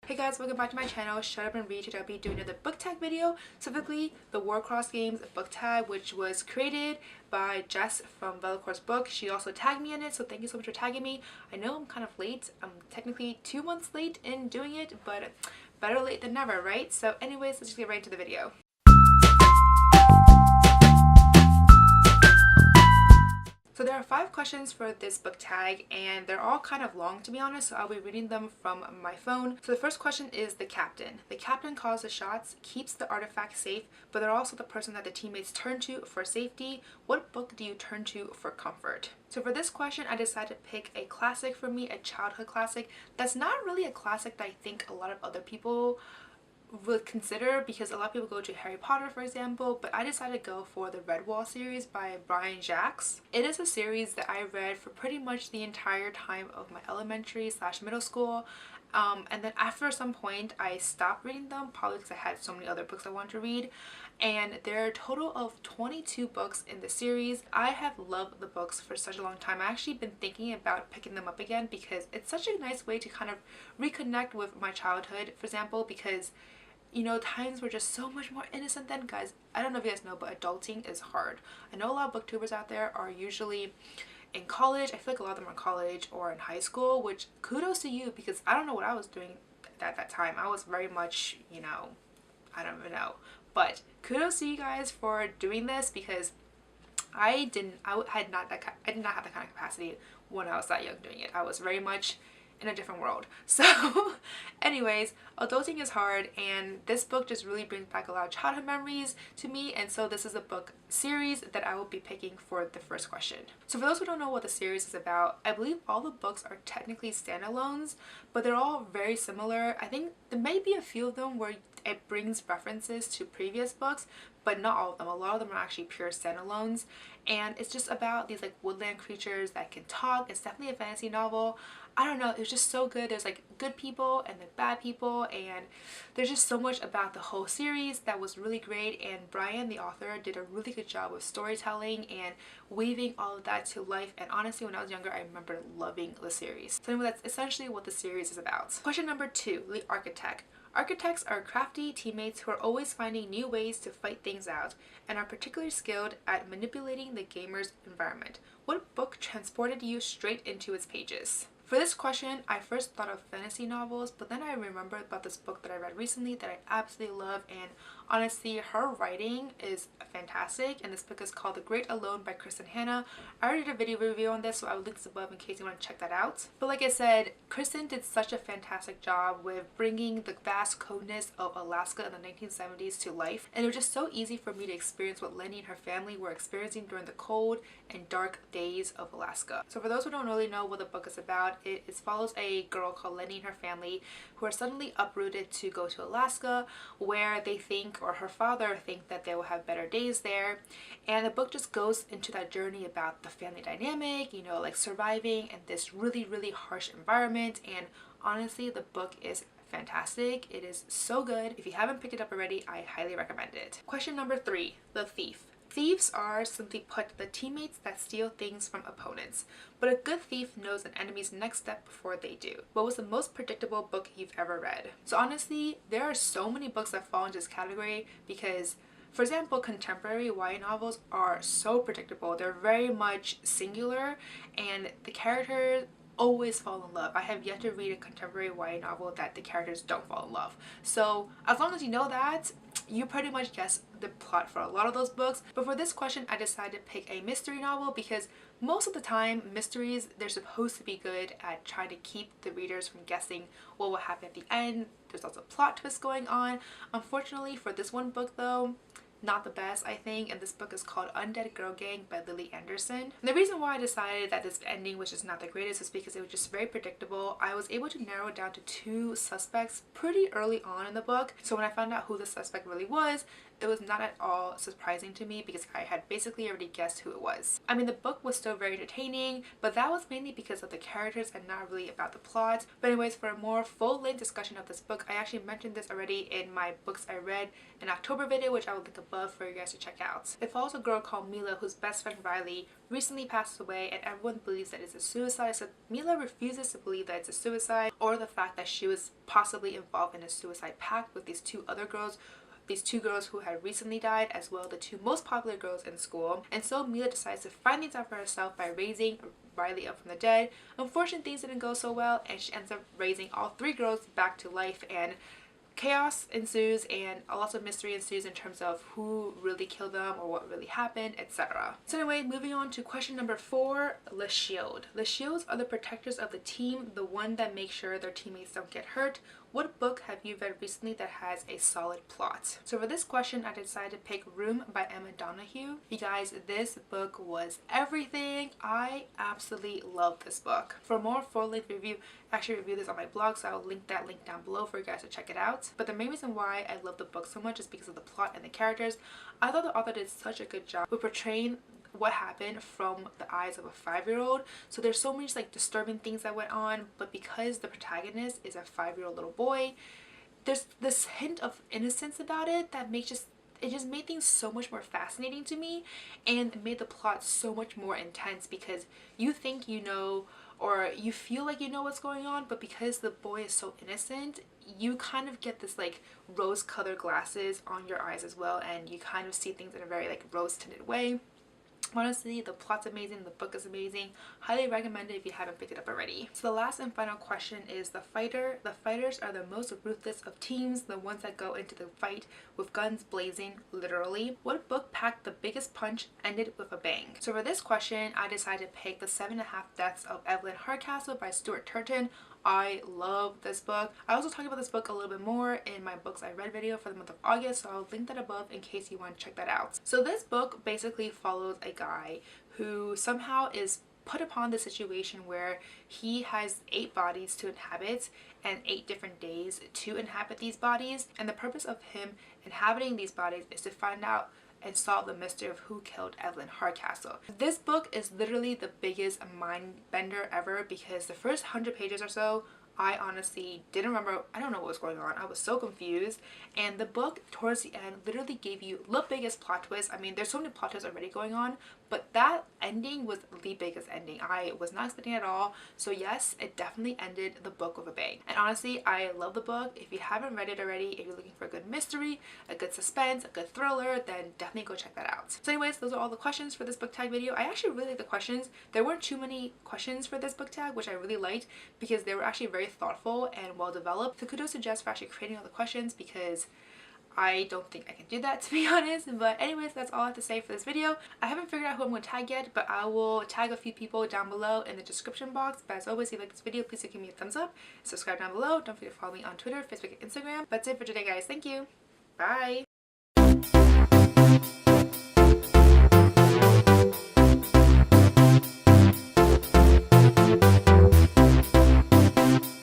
Hey guys, welcome back to my channel. Shut up and read. Today I'll be doing another book tag video, specifically the WARCROSS Games book tag, which was created by Jess from WARCROSS Book. She also tagged me in it, so thank you so much for tagging me. I know I'm kind of late. I'm technically 2 months late in doing it, but better late than never, right? So anyways, let's just get right into the video. So there are 5 questions for this book tag, and they're all kind of long, to be honest, so I'll be reading them from my phone. So the first question is the captain. The captain calls the shots, keeps the artifact safe, but they're also the person that the teammates turn to for safety. What book do you turn to for comfort? So for this question, I decided to pick a classic for me, a childhood classic. That's not really a classic that I think a lot of other people would consider, because a lot of people go to Harry Potter, for example, but I decided to go for the Redwall series by Brian Jacques. It is a series that I read for pretty much the entire time of my elementary / middle school, and then after some point I stopped reading them, probably because I had so many other books I wanted to read. And there are a total of 22 books in the series. I have loved the books for such a long time. I've actually been thinking about picking them up again because it's such a nice way to kind of reconnect with my childhood, for example, because you know, times were just so much more innocent then. Guys, I don't know if you guys know, but adulting is hard. I know a lot of booktubers out there are usually in college. I feel like a lot of them are in college or in high school, which kudos to you, because I don't know what I was doing at that time. I was very much, you know, I don't even know. But kudos to you guys for doing this, because I did not have that kind of capacity when I was that young doing it. I was very much in a different world. So anyways, adulting is hard, and this book just really brings back a lot of childhood memories to me, and so this is a book series that I will be picking for the first question. So for those who don't know what the series is about, I believe all the books are technically standalones, but they're all very similar. I think there may be a few of them where it brings references to previous books, but not all of them. A lot of them are actually pure standalones, and it's just about these like woodland creatures that can talk. It's definitely a fantasy novel. I don't know, it was just so good. There's like good people and the bad people, and there's just so much about the whole series that was really great, and Brian, the author, did a really good job with storytelling and weaving all of that to life. And honestly, when I was younger, I remember loving the series. So anyway, that's essentially what the series is about. Question number 2, the architect. Architects are crafty teammates who are always finding new ways to fight things out and are particularly skilled at manipulating the gamer's environment. What book transported you straight into its pages? For this question, I first thought of fantasy novels, but then I remembered about this book that I read recently that I absolutely love, and honestly, her writing is fantastic, and this book is called The Great Alone by Kristen Hanna. I already did a video review on this, so I will link this above in case you want to check that out. But like I said, Kristen did such a fantastic job with bringing the vast coldness of Alaska in the 1970s to life, and it was just so easy for me to experience what Lenny and her family were experiencing during the cold and dark days of Alaska. So for those who don't really know what the book is about, it follows a girl called Lenny and her family who are suddenly uprooted to go to Alaska, where they think, or her father think, that they will have better days there. And the book just goes into that journey about the family dynamic, you know, like surviving in this really harsh environment. And honestly, the book is fantastic. It is so good. If you haven't picked it up already, I highly recommend it. Question number 3, the thief. Thieves are, simply put, the teammates that steal things from opponents, but a good thief knows an enemy's next step before they do. What was the most predictable book you've ever read? So honestly, there are so many books that fall into this category because, for example, contemporary YA novels are so predictable. They're very much singular, and the characters always fall in love. I have yet to read a contemporary YA novel that the characters don't fall in love. So as long as you know that, you pretty much guess the plot for a lot of those books. But for this question, I decided to pick a mystery novel because most of the time, mysteries, they're supposed to be good at trying to keep the readers from guessing what will happen at the end. There's also plot twists going on. Unfortunately for this one book though, not the best, I think, and this book is called Undead Girl Gang by Lily Anderson. And the reason why I decided that this ending was just not the greatest is because it was just very predictable. I was able to narrow it down to 2 suspects pretty early on in the book, so when I found out who the suspect really was, it was not at all surprising to me because I had basically already guessed who it was. I mean, the book was still very entertaining, but that was mainly because of the characters and not really about the plot. But anyways, for a more full-length discussion of this book, I actually mentioned this already in my books I read in October video, which I will link above above for you guys to check out. It follows a girl called Mila whose best friend Riley recently passed away, and everyone believes that it's a suicide, so Mila refuses to believe that it's a suicide or the fact that she was possibly involved in a suicide pact with these two girls who had recently died, as well the two most popular girls in school. And so Mila decides to find things out for herself by raising Riley up from the dead. Unfortunately, things didn't go so well, and she ends up raising all three girls back to life, and chaos ensues and a lot of mystery ensues in terms of who really killed them or what really happened, etc. So anyway, moving on to question number 4, Le Shield. Le Shields are the protectors of the team, the one that makes sure their teammates don't get hurt. What book have you read recently that has a solid plot? So for this question, I decided to pick Room by Emma Donoghue. You guys, this book was everything. I absolutely love this book. For more full-length review, I actually reviewed this on my blog, so I'll link that link down below for you guys to check it out. But the main reason why I love the book so much is because of the plot and the characters. I thought the author did such a good job with portraying what happened from the eyes of a 5-year-old. So there's so many like disturbing things that went on, but because the protagonist is a 5-year-old little boy, there's this hint of innocence about it that it just made things so much more fascinating to me, and it made the plot so much more intense because you think you know, or you feel like you know what's going on, but because the boy is so innocent, you kind of get this like rose-colored glasses on your eyes as well, and you kind of see things in a very like rose-tinted way. Honestly, the plot's amazing, the book is amazing. Highly recommend it if you haven't picked it up already. So the last and final question is the fighter. The fighters are the most ruthless of teams, the ones that go into the fight with guns blazing, literally. What book packed the biggest punch, ended with a bang? So for this question, I decided to pick The 7.5 Deaths of Evelyn Hardcastle by Stuart Turton. I love this book. I also talked about this book a little bit more in my books I read video for the month of August, so I'll link that above in case you want to check that out. So this book basically follows a guy who somehow is put upon the situation where he has 8 bodies to inhabit and 8 different days to inhabit these bodies, and the purpose of him inhabiting these bodies is to find out and solve the mystery of who killed Evelyn Hardcastle. This book is literally the biggest mind bender ever because the first 100 pages or so, I honestly didn't remember. I don't know what was going on. I was so confused, and the book towards the end literally gave you the biggest plot twist. I mean, there's so many plot twists already going on, but that ending was the biggest ending. I was not expecting it at all. So yes, it definitely ended the book with a bang. And honestly, I love the book. If you haven't read it already, if you're looking for a good mystery, a good suspense, a good thriller, then definitely go check that out. So anyways, those are all the questions for this book tag video. I actually really like the questions. There weren't too many questions for this book tag, which I really liked because they were actually very thoughtful and well developed. So kudos to Jess for actually creating all the questions because I don't think I can do that, to be honest. But anyways, that's all I have to say for this video. I haven't figured out who I'm going to tag yet, but I will tag a few people down below in the description box. But as always, if you like this video, please do give me a thumbs up. Subscribe down below. Don't forget to follow me on Twitter, Facebook, and Instagram. That's it for today, guys. Thank you. Bye.